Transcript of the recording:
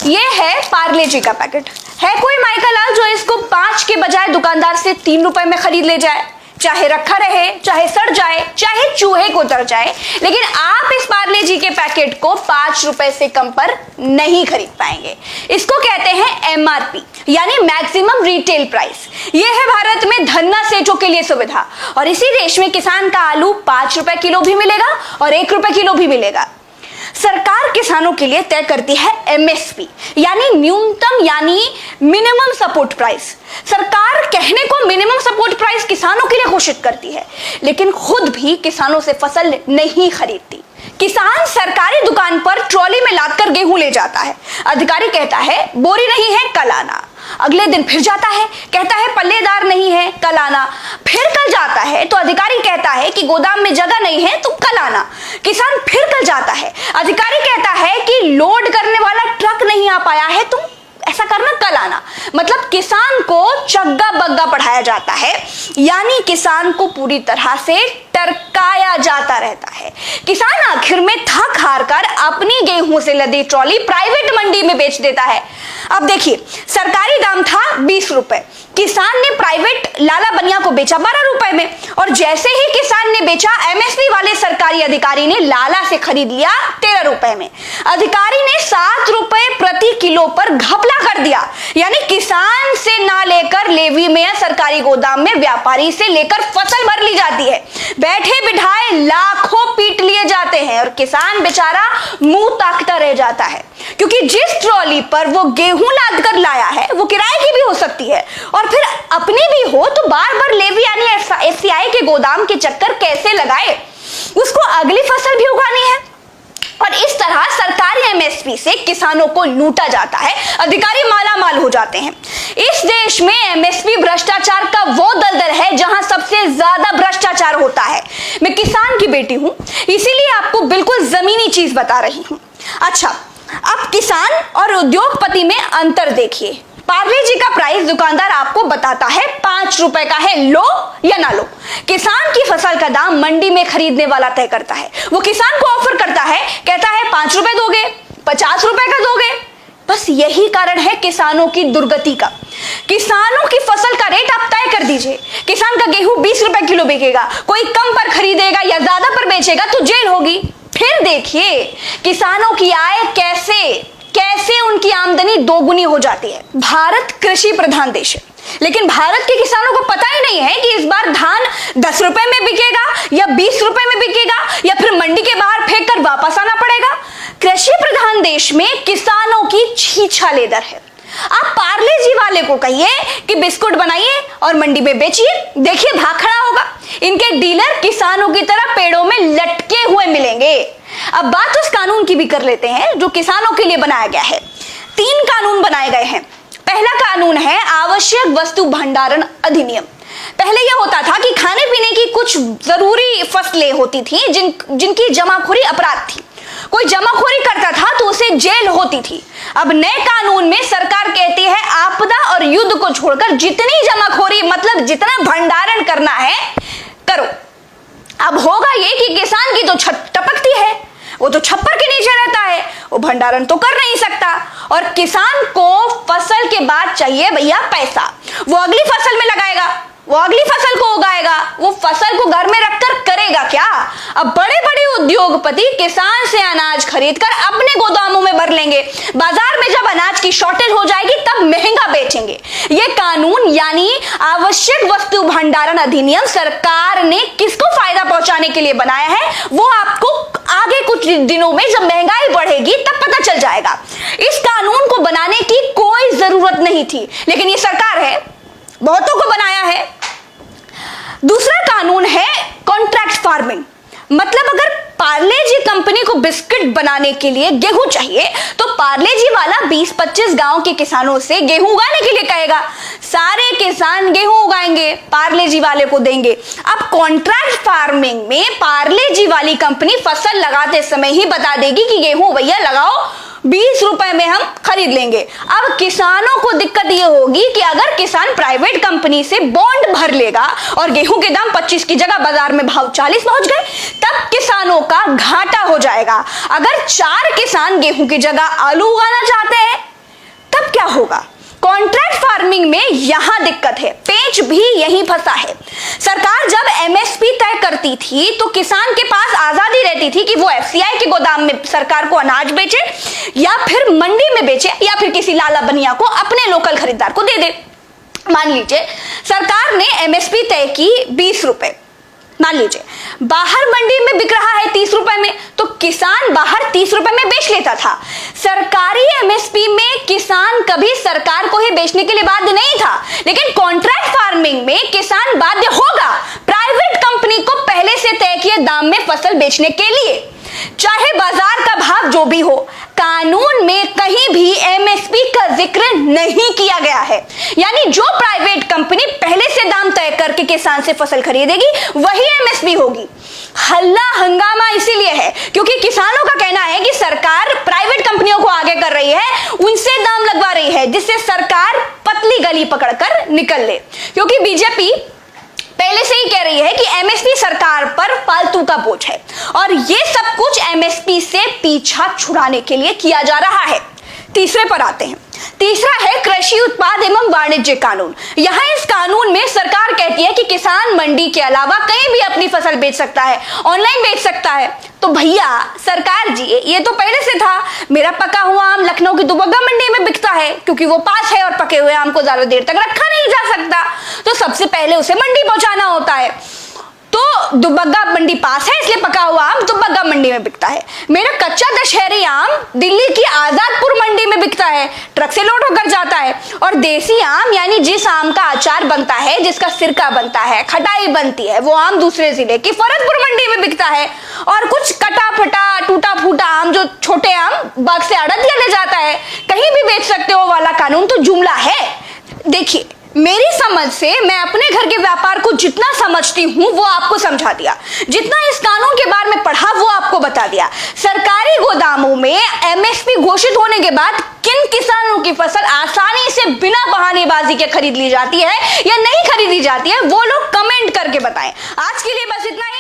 ये है पार्ले जी का पैकेट। है कोई माइका लाल जो इसको 5 के बजाय दुकानदार से 3 रुपए में खरीद ले जाए? चाहे रखा रहे, चाहे सड़ जाए, चाहे चूहे को उतर जाए, लेकिन आप इस पार्ले जी के पैकेट को 5 रुपए से कम पर नहीं खरीद पाएंगे। इसको कहते हैं MRP, यानी मैक्सिमम रिटेल प्राइस। यह है भारत में धन्ना सेठों के लिए सुविधा, और इसी देश में किसान का आलू 5 रुपए किलो भी मिलेगा और 1 रुपए किलो भी मिलेगा। सरकार किसानों के लिए तय करती है MSP, यानी न्यूनतम यानी मिनिमम सपोर्ट प्राइस। सरकार कहने को मिनिमम सपोर्ट प्राइस किसानों के लिए घोषित करती है, लेकिन खुद भी किसानों से फसल नहीं खरीदती। किसान सरकारी दुकान पर ट्रॉली में लादकर गेहूं ले जाता है। अधिकारी कहता है बोरी नहीं है, कल आना। अगले दिन फिर जाता है, कहता है पल्लेदार नहीं है, कल आना। फिर कल जाता है तो अधिकारी कहता है कि गोदाम में जगह नहीं है, तुम कल आना। किसान फिर कल जाता है, अधिकारी कहता है कि लोड करने वाला ट्रक नहीं आ पाया है, तुम ऐसा करना, कल आना। मतलब किसान को चग्गा बग्गा पढ़ाया जाता है, यानी किसान को पूरी तरह से टरकाया जाता रहता है। किसान आखिर में थक हार कर अपनी गेहूं से लदी ट्रॉली प्राइवेट मंडी में बेच देता है। अब देखिए, सरकारी दाम था 20 रुपए, किसान ने प्राइवेट लाला बनिया को बेचा 12 रुपए में, और जैसे ही किसान ने बेचा, MSP वाले सरकारी अधिकारी ने लाला से खरीद लिया 13 रुपए में। अधिकारी ने 7 रुपए प्रति किलो पर घपला कर दिया, यानी किसान से ना लेकर लेवी में या सरकारी गोदाम में व्यापारी से लेकर फसल भर ली जाती है। बैठे बिठाए लाखों पीट लिए जाते हैं और किसान बेचारा मुंह ताकता रह जाता है, क्योंकि जिस ट्रॉली पर वो गेहूं लाद कर लाया है वो किराए की भी हो सकती है, और फिर अपनी भी हो तो बार बार लेवी यानी FCI के गोदाम के चक्कर कैसे लगाए? उसको अगली फसल भी उगानी है, और इस तरह सरकारी MSP से किसानों को लूटा जाता है। अधिकारी माला माल हो जाते हैं। इस देश में MSP भ्रष्टाचार का वो दलदल है जहां सबसे ज्यादा भ्रष्टाचार होता है। मैं किसान की बेटी हूं, इसीलिए आपको बिल्कुल जमीनी चीज बता रही हूं। अच्छा, अब किसान और उद्योगपति में अंतर देखिए। पार्ले जी का प्राइस दुकानदार आपको बताता है 5 रुपए का है, लो या ना लो। किसान की फसल का दाम मंडी में खरीदने वाला तय करता है। वो किसान को ऑफर करता है, कहता है 5 रुपए दोगे, 50 रुपए का दोगे। बस यही कारण है किसानों की दुर्गति का। किसानों की फसल का रेट आप तय कर दीजिए। किसान का गेहूं 20 रुपए किलो बिकेगा, कोई कम पर खरीदेगा या ज्यादा पर बेचेगा तो जेल होगी। फिर देखिए किसानों की आय कैसे उनकी आमदनी दोगुनी हो जाती है। भारत कृषि प्रधान देश है, लेकिन भारत के किसानों को पता ही नहीं है कि इस बार धान 10 रुपए में बिकेगा या 20 रुपए में बिकेगा, या फिर मंडी के बाहर फेंक कर वापस आना पड़ेगा। कृषि प्रधान देश में किसानों की छीछा दर है। आप पार्ले जी वाले को कहिए कि बिस्कुट बनाइए और मंडी में बेचिए, देखिए भाग खड़ा होगा। इनके डीलर किसानों की तरह पेड़ों में लटके हुए मिलेंगे। अब बात उस कानून की भी कर लेते हैं जो किसानों के लिए बनाया गया है। 3 कानून बनाए गए हैं। पहला कानून है आवश्यक वस्तु भंडारण अधिनियम। पहले यह होता था कि खाने पीने की कुछ जरूरी फसलें होती थी जिनकी जमाखोरी अपराध थी। कोई जमाखोरी करता था तो उसे जेल होती थी। अब नए कानून में सरकार कहती है आपदा और युद्ध को छोड़कर जितनी जमाखोरी मतलब जितना भंडारण करना है करो। अब होगा ये कि किसान की तो छत टपकती है, वो तो छप्पर के नीचे रहता है, वो भंडारण तो कर नहीं सकता, और किसान को फसल के बाद चाहिए भैया पैसा। वो अगली फसल में लगाएगा, वो अगली फसल को उगाएगा, वो फसल को घर में रखकर करेगा क्या? अब बड़े बड़े उद्योगपति किसान से अनाज खरीदकर अपने गोदामों में भर लेंगे। बाजार में जब अनाज की शॉर्टेज हो जाएगी तब महंगा बेचेंगे। ये कानून यानी आवश्यक वस्तु भंडारण अधिनियम सरकार ने किसको फायदा पहुंचाने के लिए बनाया है, वो आपको आगे कुछ दिनों में जब महंगाई बढ़ेगी तब पता चल जाएगा। इस कानून को बनाने की कोई जरूरत नहीं थी, लेकिन ये सरकार है, बहुतों को बनाया है। दूसरा कानून है कॉन्ट्रैक्ट फार्मिंग। मतलब अगर पार्ले जी कंपनी को बिस्किट बनाने के लिए गेहूं चाहिए तो पार्ले जी वाला 20-25 गांव के किसानों से गेहूं उगाने के लिए कहेगा। सारे किसान गेहूं उगाएंगे, पार्ले जी वाले को देंगे। अब कॉन्ट्रैक्ट फार्मिंग में पार्ले जी वाली कंपनी फसल लगाते समय ही बता देगी कि गेहूं भैया लगाओ, 20 रुपए में हम खरीद लेंगे। अब किसानों को दिक्कत यह होगी कि अगर किसान प्राइवेट कंपनी से बॉन्ड भर लेगा और गेहूं के दाम 25 की जगह बाजार में भाव 40 पहुंच गए, तब किसानों का घाटा हो जाएगा। अगर 4 किसान गेहूं की जगह आलू उगाना चाहते हैं क्या होगा? कॉन्ट्रैक्ट फार्मिंग में यहां दिक्कत है, पेच भी यहीं फंसा है। सरकार जब एमएसपी तय करती थी तो किसान के पास आजादी रहती थी कि वो एफसीआई के गोदाम में सरकार को अनाज बेचे या फिर मंडी में बेचे या फिर किसी लाला बनिया को, अपने लोकल खरीदार को दे दे। मान लीजिए सरकार ने एमएसपी तय की 20 रुपए, मान लीजिए बाहर मंडी में बिक रहा है 30 रुपए में, तो किसान बाहर 30 रुपए में बेच लेता था। सरकारी एमएसपी में किसान कभी सरकार को ही बेचने के लिए बाध्य नहीं था, लेकिन कॉन्ट्रैक्ट फार्मिंग में किसान बाध्य होगा प्राइवेट कंपनी को पहले से तय किए दाम में फसल बेचने के लिए, चाहे बाजार का भाव जो भी हो। कानून में कहीं भी एमएसपी का जिक्र नहीं किया गया है, यानी जो प्राइवेट कंपनी पहले से दाम तय करके किसान से फसल खरीदेगी वही एमएसपी होगी। हल्ला हंगामा इसीलिए है क्योंकि किसानों का कहना है कि सरकार प्राइवेट कंपनियों को आगे कर रही है, उनसे दाम लगवा रही है, जिससे सरकार पतली गली पकड़कर निकल ले। क्योंकि बीजेपी पहले से ही कह रही है कि एमएसपी सरकार पर फालतू का बोझ है और ये सब कुछ एमएसपी से पीछा छुड़ाने के लिए किया जा रहा है। तीसरे पर आते हैं। तीसरा है कृषि उत्पाद एवं वाणिज्य कानून। यहाँ इस कानून में सरकार कहती है कि किसान मंडी के अलावा कहीं भी अपनी फसल बेच सकता है, ऑनलाइन बेच सकता है। तो भैया सरकार जी, ये तो पहले से था। मेरा पका हुआ आम लखनऊ की दुबग्गा मंडी में बिकता है क्योंकि वो पास है और पके हुए आम को ज्यादा देर तक रखा नहीं जा सकता, तो सबसे पहले उसे मंडी पहुंचाना होता है। तो दुबग्गा मंडी पास है इसलिए पका हुआ आम दुबग्गा मंडी में बिकता है। मेरा कच्चा दशहरी आम दिल्ली की आजादपुर मंडी में बिकता है, ट्रक से लोड होकर जाता है। और देसी आम यानी जिस आम का अचार बनता है, जिसका सिरका बनता है, खटाई बनती है, वो आम दूसरे जिले की फरसपुर मंडी में बिकता है। और कुछ कटा फटा टूटा फूटा आम, जो छोटे आम बाग से आड़तिया ले जाता है, कहीं भी बेच सकते हो वाला कानून तो जुमला है। देखिए मेरी समझ से मैं अपने घर के व्यापार को जितना समझती हूं वो आपको समझा दिया, जितना इस कानून के बारे में पढ़ा वो आपको बता दिया। सरकारी गोदामों में एमएसपी घोषित होने के बाद किन किसानों की फसल आसानी से बिना बहानेबाजी के खरीद ली जाती है या नहीं खरीदी जाती है, वो लोग कमेंट करके बताएं। आज के लिए बस इतना ही।